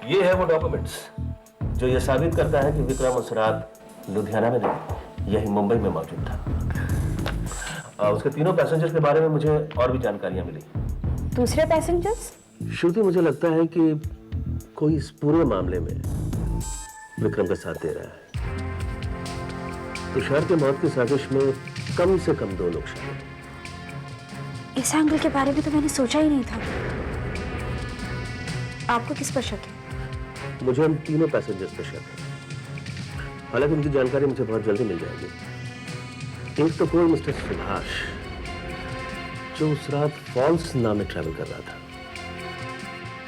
ये है वो डॉक्यूमेंट्स जो ये साबित करता है कि विक्रम उस रात लुधियाना में नहीं, यही मुंबई में मौजूद था। उसके तीनों पैसेंजर्स के बारे में मुझे और भी जानकारियां मिली। दूसरे पैसेंजर्स? श्रुति, मुझे लगता है कि कोई इस पूरे मामले में विक्रम का साथ दे रहा है। तुषार के मौत की साजिश में कम से कम 2 लोग शामिल हैं। इस एंगल के बारे में तो मैंने सोचा ही नहीं था। आपको किस पर शक है? मुझे हम तीनों पैसेंजर्स पर शक है। हालांकि उनकी जानकारी मुझे बहुत जल्दी मिल जाएगी। एक तो कोई मिस्टर सुभाष, जो उस रात फॉल्स नाम में ट्रैवल कर रहा था।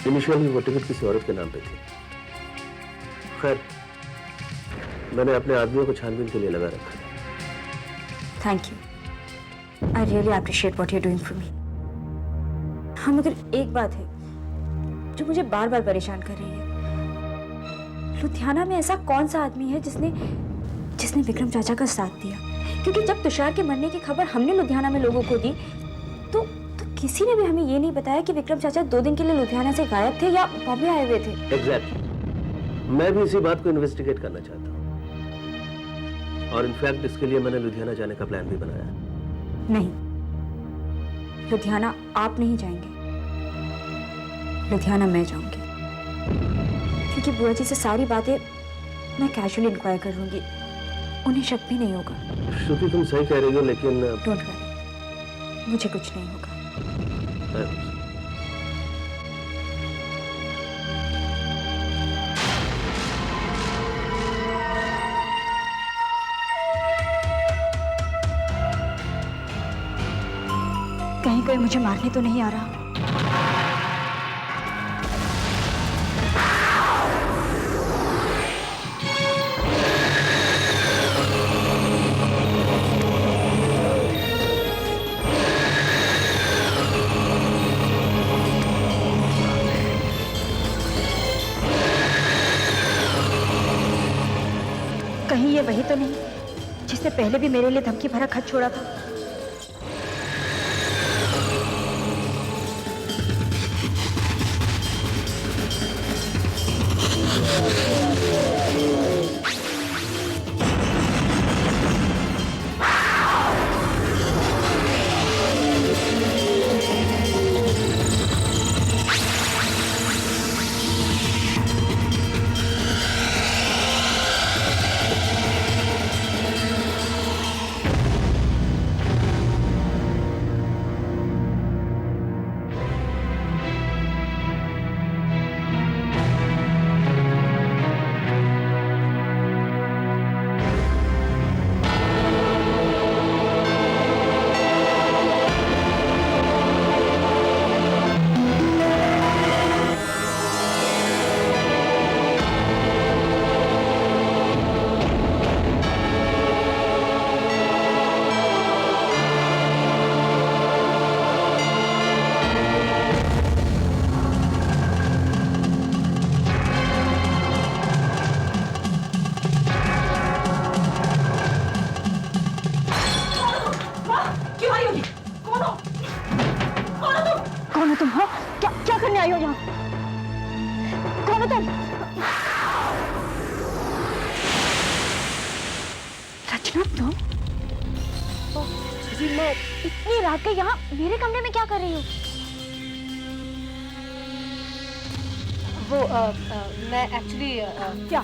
इनिशियली वो टिकट किसी औरत के नाम पे थी। खैर, मैंने अपने आदमियों को छानबीन के लिए लगा रखा है। Thank you. I really appreciate what you are doing for me. हाँ, मगर एक बात है जो मुझे बार बार परेशान कर रही है। लुधियाना में ऐसा कौन सा आदमी है जिसने विक्रम चाचा का साथ दिया? क्योंकि जब तुषार के मरने की खबर हमने लुधियाना में लोगों को दी तो किसी ने भी हमें ये नहीं बताया कि विक्रम चाचा 2 दिन के लिए लुधियाना से गायब थे या बॉम्बे आए हुए थे। एग्जैक्टली। मैं भी इसी बात को इन्वेस्टिगेट करना चाहता हूँ और इनफैक्ट इसके लिए मैंने लुधियाना जाने का प्लान भी बनाया। नहीं, लुधियाना आप नहीं जाएंगे, लुधियाना मैं जाऊंगी। क्योंकि बुआ जी से सारी बातें मैं कैजुअली इंक्वायर कर लूंगी, उन्हें शक भी नहीं होगा। श्रुति, तुम सही कह रही हो, लेकिन डोंट वरी, मुझे कुछ नहीं होगा। कहीं कोई मुझे मारने तो नहीं आ रहा? कहीं ये वही तो नहीं जिसने पहले भी मेरे लिए धमकी भरा खत छोड़ा था? कौन हो तुम? हो क्या करने आई हो यहाँ? कौन हो तुम? रचना, तुम? जी, मैं इतनी रात के यहाँ मेरे कमरे में क्या कर रही हूँ? वो मैं एक्चुअली क्या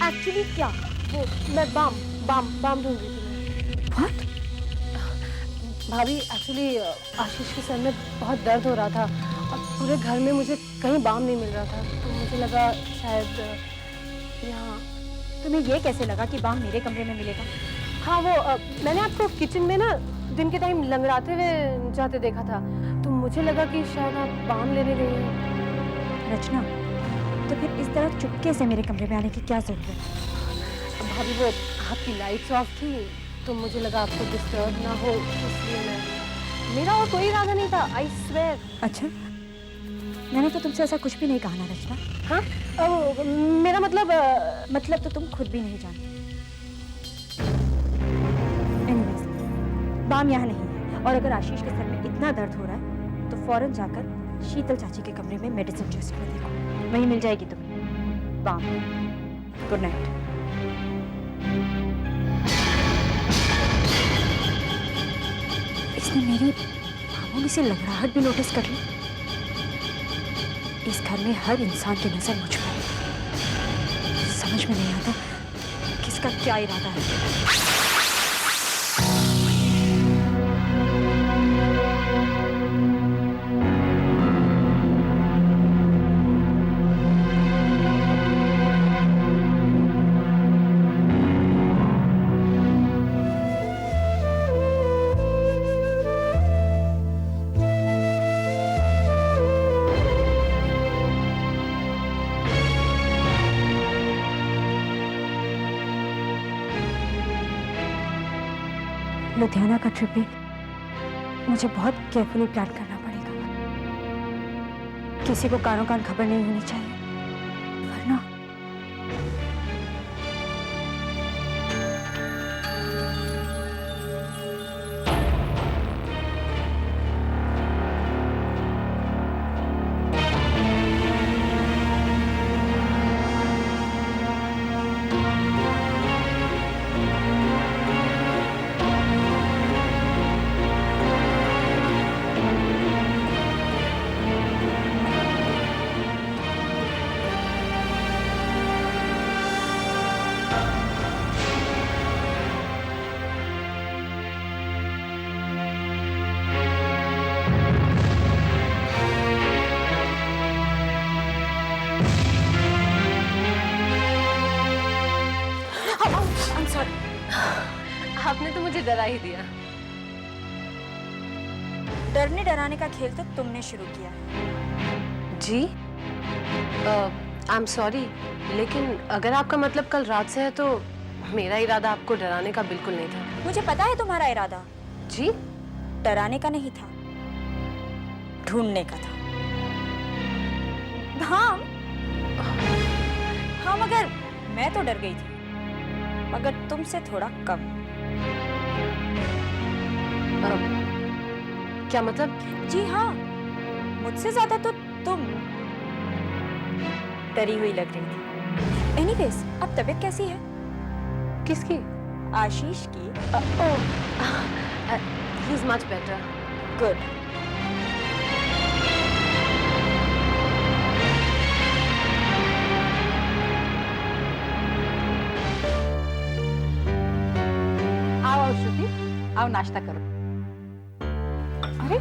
एक्चुअली क्या? वो मैं बाम ढूंढ रही थी। What? भाभी, एक्चुअली आशीष के सर में बहुत दर्द हो रहा था और पूरे घर में मुझे कहीं बाम नहीं मिल रहा था, तो मुझे लगा शायद यहाँ। तुम्हें ये कैसे लगा कि बाम मेरे कमरे में मिलेगा? हाँ, वो मैंने आपको किचन में ना दिन के टाइम लंगड़ाते हुए जाते देखा था, तो मुझे लगा कि शायद आप बाम लेने गई हैं। रचना, तो फिर इस तरह चुपके से मेरे कमरे में आने की क्या जरूरत? भाभी, वो आपकी लाइट्स ऑफ थी तो मुझे लगा आपको डिस्टर्ब ना हो, इसलिए मेरा और कोई इरादा नहीं था, आई स्वेयर। अच्छा, मैंने तो तुमसे ऐसा कुछ भी नहीं कहा ना रचना। हाँ, मेरा मतलब तो तुम खुद भी नहीं जानती। एनीवेज, बाम यहाँ नहीं है और अगर आशीष के सर में इतना दर्द हो रहा है तो फौरन जाकर शीतल चाची के कमरे में मेडिसिन चेस्ट में देखो। वहीं मिल जाएगी तुम्हें बाम। Good night. इसने मेरी मामूली से लड़खड़ाहट भी नोटिस कर ली। इस घर में हर इंसान की नजर मुझ पर है। समझ में नहीं आता किसका क्या इरादा है। लुधियाना का ट्रिप भी मुझे बहुत केयरफुली प्लान करना पड़ेगा। किसी को कानों कान खबर नहीं होनी चाहिए, वरना आपने तो मुझे डरा ही दिया। डरने डराने का खेल तो तुमने शुरू किया है। जी आई एम सॉरी, लेकिन अगर आपका मतलब कल रात से है तो मेरा इरादा आपको डराने का बिल्कुल नहीं था। मुझे पता है तुम्हारा इरादा जी डराने का नहीं था, ढूंढने का था। हाँ हाँ, मगर मैं तो डर गई थी, मगर तुमसे थोड़ा कम। क्या मतलब? जी हाँ, मुझसे ज्यादा तो तुम डरी हुई लग रही थी। एनीवेज, अब तबीयत कैसी है? किसकी? आशीष की। He is much better. Good. आओ श्रुति, आओ नाश्ता करो। अरे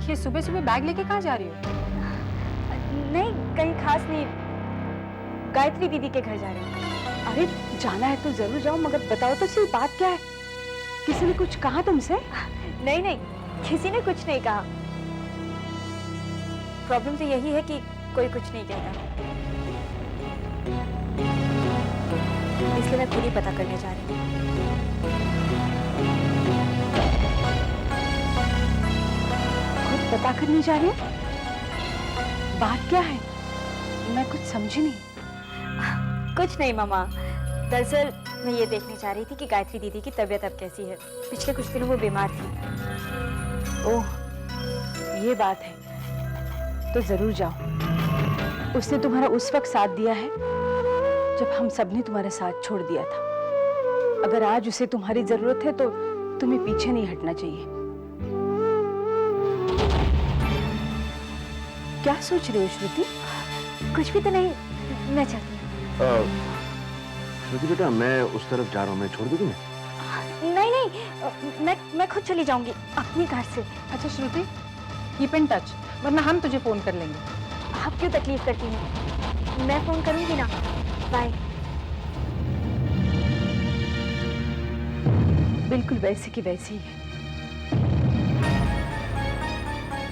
ये सुबह सुबह बैग लेके कहाँ जा रही हो? नहीं, कहीं खास नहीं, गायत्री दीदी के घर जा रही हूँ। अरे जाना है तो जरूर जाओ, मगर बताओ तो सही बात क्या है? किसी ने कुछ कहा तुमसे? नहीं नहीं, किसी ने कुछ नहीं कहा। प्रॉब्लम तो यही है कि कोई कुछ नहीं कहता, इसलिए मैं खुद ही पता करने जा रही हूँ। खुद पता करने जा रही हो? बात क्या है? मैं कुछ समझी नहीं। कुछ नहीं मामा, दरअसल मैं ये देखने जा रही थी कि गायत्री दीदी की तबीयत अब कैसी है। पिछले कुछ दिनों वो बीमार थी। ओह, ये बात है तो जरूर जाओ। उसने तुम्हारा उस वक्त साथ दिया है जब हम सबने तुम्हारा साथ छोड़ दिया था। अगर आज उसे तुम्हारी जरूरत है तो तुम्हें पीछे नहीं हटना चाहिए। क्या सोच रही हो श्रुति? कुछ भी तो नहीं, मैं चलती हूँ। श्रुति बेटा, मैं उस तरफ जा रहा हूँ, मैं छोड़ दूँ तुम्हें? नहीं नहीं, मैं खुद चली जाऊंगी अपनी कार से। अच्छा श्रुति, कीप इन टच, वरना हम तुझे फोन कर लेंगे। आप क्यों तकलीफ करती हैं? मैं फोन करूंगी ना। बाय। बिल्कुल वैसे की वैसी ही है।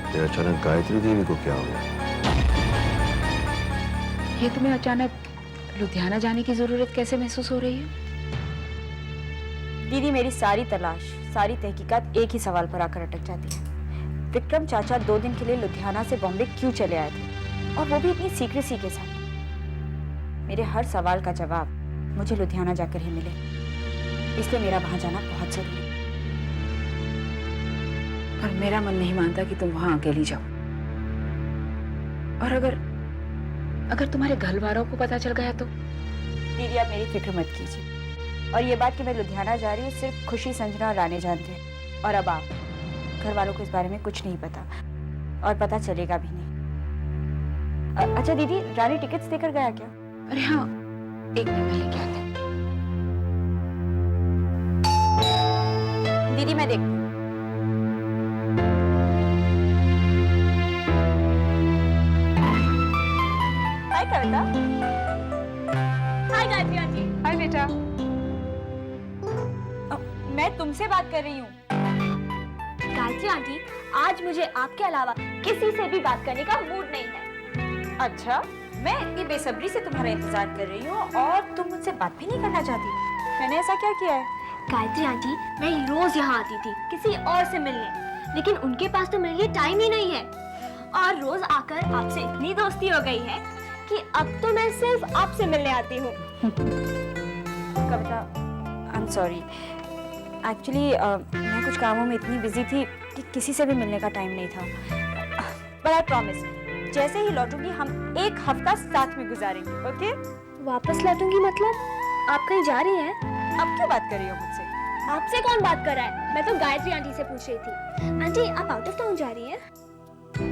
ये अचानक गायत्री देवी को क्या हो गया? ये तुम्हें अचानक लुधियाना जाने की जरूरत कैसे महसूस हो रही है? दीदी, मेरी सारी तलाश, सारी तहकीकात एक ही सवाल पर आकर अटक जाती है। विक्रम चाचा 2 दिन के लिए लुधियाना से बॉम्बे क्यों चले आए थे, और वो भी इतनी सीक्रेसी के साथ? मेरे हर सवाल का जवाब मुझे लुधियाना जाकर ही मिले, इसलिए मेरा वहां जाना बहुत जरूरी है। पर मेरा मन नहीं मानता कि तुम वहां अकेली जाओ। और अगर अगर तुम्हारे घर वालों को पता चल गया तो? दीदी आप मेरी फिक्र मत कीजिए, और ये बात कि मैं लुधियाना जा रही हूँ सिर्फ खुशी, संजना और रानी जानते हैं, और अब आप। घर वालों को इस बारे में कुछ नहीं पता, और पता चलेगा भी नहीं। अच्छा दीदी, रानी टिकट्स देकर गया क्या? अरे हाँ, एक मिनट में लेके आते हैं। दीदी मैं देखती हूँ। हाय कविता। हाय गायत्री आंटी। हाय बेटा। मैं तुमसे बात कर रही हूँ। गायत्री आंटी, आज मुझे आपके अलावा किसी से भी बात करने का मूड नहीं है। अच्छा, मैं इतनी बेसब्री से तुम्हारा इंतजार कर रही हूँ और तुम मुझसे बात भी नहीं करना चाहती। मैंने ऐसा क्या किया है? गायत्री आंटी, मैं रोज यहाँ आती थी किसी और से मिलने, लेकिन उनके पास तो मेरे लिए टाइम ही नहीं है। और रोज आकर आपसे इतनी दोस्ती हो गई है कि अब तो मैं सिर्फ आपसे मिलने आती हूँ। कविता, आई एम सॉरी। एक्चुअली मैं कुछ कामों में इतनी बिजी थी कि किसी से भी मिलने का टाइम नहीं था। बट आई प्रॉमिस, जैसे ही लौटूंगी हम एक हफ्ता साथ में गुजारेंगे, ओके? वापस लौटूंगी मतलब? आप कहीं जा रही हैं? अब क्यों बात कर रही हो मुझसे? आपसे कौन बात कर रहा है? मैं तो गायत्री आंटी से पूछ रही थी। आंटी, आप आउट ऑफ टाउन जा रही हैं?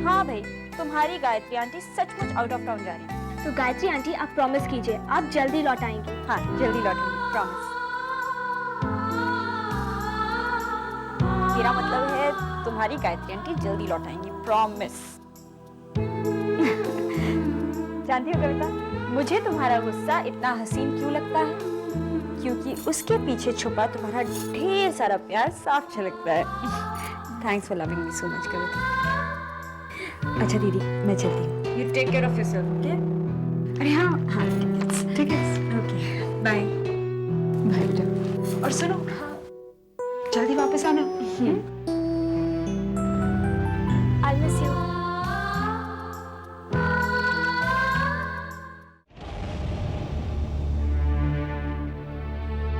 हाँ भाई, तुम्हारी गायत्री आंटी सचमुच आउट ऑफ टाउन जा रही है। तो गायत्री आंटी, आप प्रॉमिस कीजिए आप जल्दी लौट आएंगी। हाँ, जल्दी लौटूंगी, प्रॉमिस। मेरा मतलब है तुम्हारी गायत्री आंटी जल्दी लौट आएंगी, प्रॉमिस। जानती हो कविता, मुझे तुम्हारा गुस्सा इतना हसीन क्यों लगता है? क्योंकि उसके पीछे छुपा तुम्हारा ढेर सारा प्यार साफ झलकता है। Thanks for loving me so much Kavita. अच्छा दीदी, मैं चलती हूँ। You take care of yourself, okay? अरे हाँ, हाँ ठीक है। Okay, bye. बाय बेटा। और सुनो, जल्दी वापस आना। I miss you.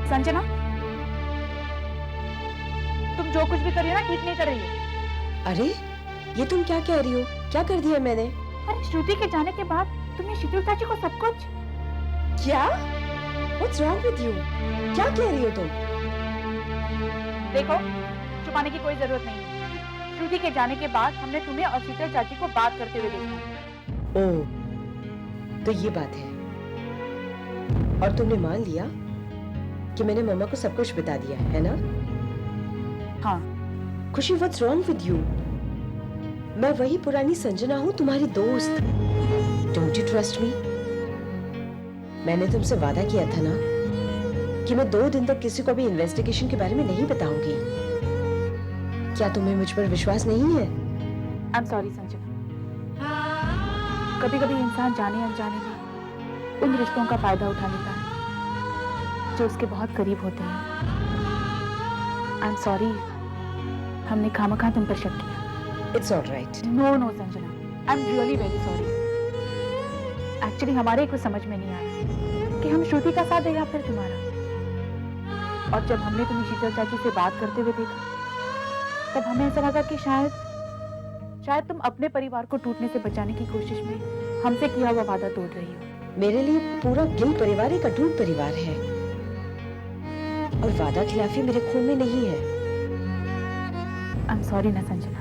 संजना, तुम जो कुछ भी कर रही हो ना, ठीक नहीं कर रही हो। अरे ये तुम क्या कह रही हो? क्या कर दिया मैंने? अरे श्रुति के जाने के बाद तुमने शीतल चाची को सब कुछ। क्या? What's wrong with you? क्या कह रही हो तुम? देखो, छुपाने की कोई जरूरत नहीं है। श्रुति के जाने के बाद हमने तुम्हें और शीतल चाची को बात करते हुए देखा। ओह, तो ये बात है। और तुमने मान लिया कि मैंने मम्मा को सब कुछ बता दिया है ना? हाँ। खुशी, what's wrong with you? मैं वही पुरानी संजना हूँ, तुम्हारी दोस्त। Don't you trust me? मैंने तुमसे वादा किया था ना कि मैं 2 दिन तक किसी को भी इन्वेस्टिगेशन के बारे में नहीं बताऊंगी। क्या तुम्हें मुझ पर विश्वास नहीं है? I am sorry Sanjana. कभी कभी इंसान जाने अनजाने में उन रिश्तों का फायदा उठा लेता है जो उसके बहुत करीब होते हैं। आई एम सॉरी, हमने खामखा तुम पर शक किया। It's all right. No no Sanjana, I am really very sorry. Actually हमारे कुछ समझ में नहीं आ रहा कि हम श्रुति का साथ दें या फिर तुम्हारा। और जब हमने तुम्हें शीतल चाची से बात करते हुए देखा, तब हमें ऐसा लगा कि शायद तुम अपने परिवार को टूटने से बचाने की कोशिश में हमसे किया हुआ वादा तोड़ रही हो। मेरे लिए पूरा गिल परिवार एक अटूट परिवार है और वादा खिलाफी मेरे खून में नहीं है। आई एम सॉरी ना संजना।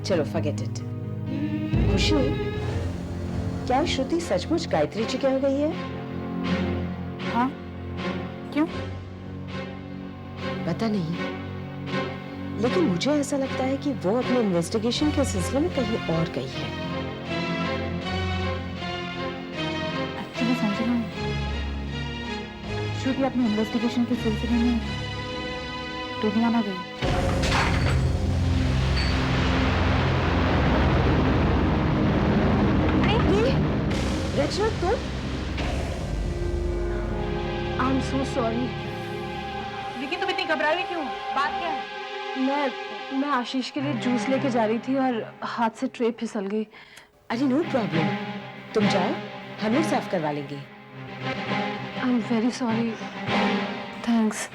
चलो फॉरगेट इट। खुशी, क्या श्रुति सचमुच गायत्री जी के यहाँ गई है? हाँ, क्यों? पता नहीं, लेकिन मुझे ऐसा लगता है कि वो अपने इन्वेस्टिगेशन के सिलसिले में कहीं और गई है। एक्चुअली संजना, श्रुति अपने इन्वेस्टिगेशन के सिलसिले में लुधियाना गई। रचना, तुम? I am so sorry. लेकिन तुम इतनी घबरा रही क्यों? बात क्या है? मैं आशीष के लिए जूस लेके जा रही थी और हाथ से ट्रे फिसल गई। अरे नो प्रॉब्लम, तुम जाओ, हम लोग साफ करवा लेंगे। I am very sorry. Thanks.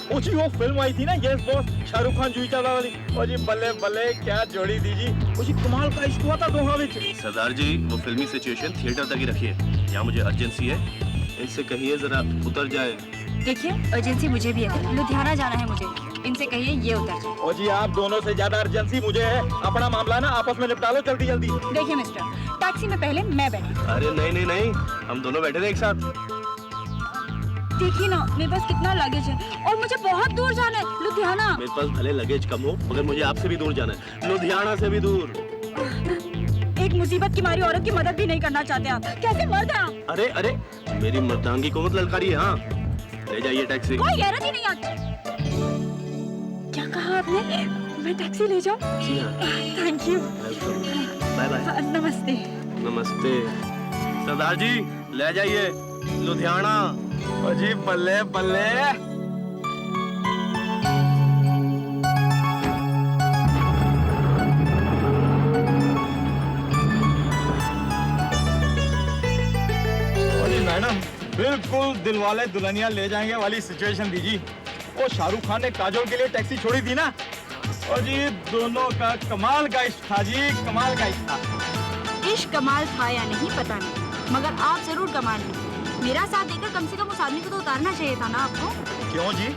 ओ जी वो फिल्म आई थी ना यस बॉस, शाहरुख खान जूही चावला वाली। ओ जी बल्ले बल्ले क्या जोड़ी दी जी। ओ जी कमाल का इश्क हुआ था दोहा विच। सरदार जी वो फिल्मी सिचुएशन थिएटर तक ही रखिए, यहाँ मुझे अर्जेंसी है, इनसे कहिए जरा उतर जाए। देखिए अर्जेंसी मुझे भी है, लुधियाना जाना है मुझे, इनसे कहिए ये उतर जाए। ओ जी आप दोनों से ज्यादा अर्जेंसी मुझे है, अपना मामला ना आपस में निपटा लो जल्दी जल्दी। देखिए मिस्टर, टैक्सी में पहले मैं बैठी। अरे नहीं नहीं नहीं, हम दोनों बैठे थे एक साथ। देखिए ना मेरे पास कितना लगेज है और मुझे बहुत दूर जाना है, लुधियाना। मेरे पास भले लगेज कम हो मगर मुझे आपसे भी दूर जाना है, लुधियाना से भी दूर। एक मुसीबत की मारी औरत की मदद भी नहीं करना चाहते आप, कैसे मर्द हैं आप? अरे अरे मेरी मर्दांगी को मत ललकारिए। हाँ ले जाइए टैक्सी। कोई गैरत ही नहीं आती। क्या कहा आपने? मैं टैक्सी ले जाऊं? जी हाँ। Thank you. Bye bye. नमस्ते। नमस्ते। सरदार जी ले जाइए लुधियाना। ओ जी बल्ले बल्ले। मैडम बिल्कुल दिलवाले दुल्हनिया ले जाएंगे वाली सिचुएशन दीजिए। वो शाहरुख खान ने काजोल के लिए टैक्सी छोड़ी थी ना, और जी दोनों का कमाल का इश्क था जी, कमाल का इश्क था। इश्क कमाल था या नहीं पता नहीं, मगर आप जरूर कमाल हैं। मेरा साथ देकर कम से कम उस आदमी को तो उतारना चाहिए था ना आपको। क्यों जी?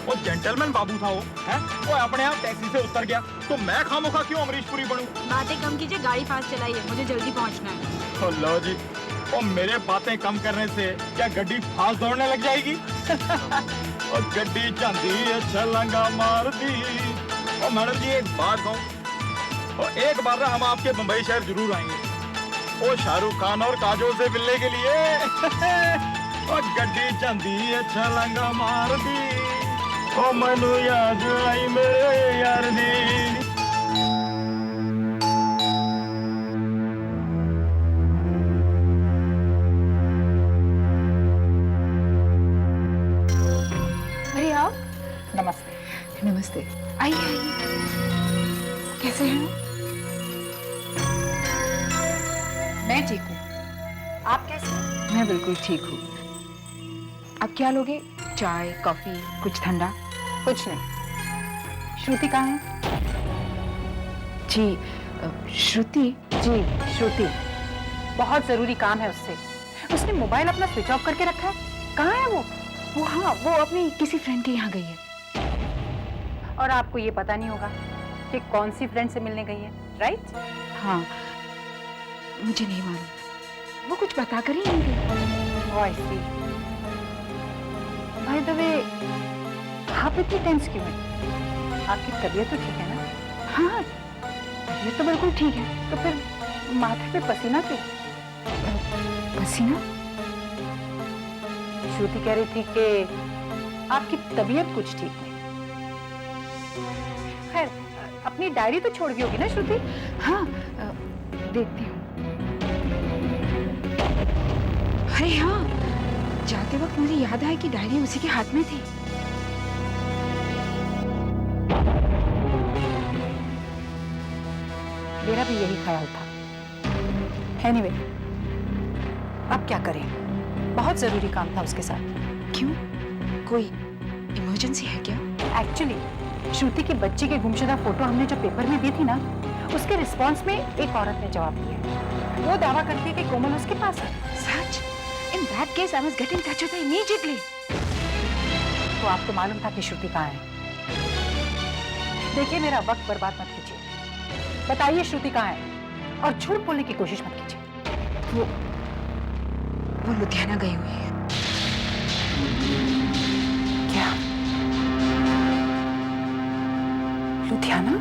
वो जेंटलमैन बाबू था वो, है? वो अपने आप टैक्सी से उतर गया, तो मैं खामोखा क्यों अमरीश पुरी बनूं? बातें कम कीजिए, गाड़ी फास्ट चलाइए, मुझे जल्दी पहुंचना है। ओ लो जी, और मेरे बातें कम करने से क्या गड्डी फास्ट दौड़ने लग जाएगी? और गड्डी चांदी छलांगा मार दी। और मैडम जी एक बात कहूँ, और एक बार ना हम आपके मुंबई शहर जरूर आएंगे, वो शाहरुख खान और काजोल से मिलने के लिए। और गड्डी चांदी छलांगा मार दी, ओ मनु याद आई मेरे यार दी। नमस्ते। नमस्ते। आइए आइए। कैसे हैं? मैं ठीक हूँ। आप कैसे हैं? मैं बिल्कुल ठीक हूँ। आप क्या लोगे? चाय, कॉफी, कुछ ठंडा? कुछ नहीं। श्रुति कहाँ है? जी श्रुति? जी श्रुति। बहुत जरूरी काम है उससे। उसने मोबाइल अपना स्विच ऑफ करके रखा है। कहाँ है वो? हाँ, वो अपनी किसी फ्रेंड के यहाँ गई है। और आपको ये पता नहीं होगा कि कौन सी फ्रेंड से मिलने गई है, राइट? हाँ, मुझे नहीं मालूम। वो कुछ बता कर ही नहीं गई। ओह आई सी। बाय द वे, आप इतनी टेंस क्यों हैं? आपकी तबीयत तो ठीक है ना? हाँ, तबीयत तो बिल्कुल ठीक है। तो फिर माथे पे पसीना क्यों? पसीना? श्रुति कह रही थी कि आपकी तबीयत कुछ ठीक नहीं। खैर, अपनी डायरी तो छोड़ गई होगी ना श्रुति? हाँ, देखती हूँ। अरे हाँ, जाते वक्त मुझे याद आया कि डायरी उसी के हाथ में थी। मेरा भी यही ख्याल था। एनीवे, अब क्या करें? बहुत जरूरी काम था उसके साथ। क्यों? कोई इमरजेंसी है क्या? एक्चुअली श्रुति के बच्चे के गुमशुदा फोटो हमने जो पेपर में दी थी ना, उसके रिस्पांस में एक औरत ने जवाब दिया। वो दावा करती है कि कोमल उसके पास है। सच? In that case I must get in touch with her immediately. तो आपको मालूम था कि श्रुति कहाँ है? देखिए, मेरा वक्त बर्बाद मत कीजिए। बताइए श्रुति कहाँ है और झूठ बोलने की कोशिश मत कीजिए। वो लुधियाना गई हुई है। क्या? लुधियाना?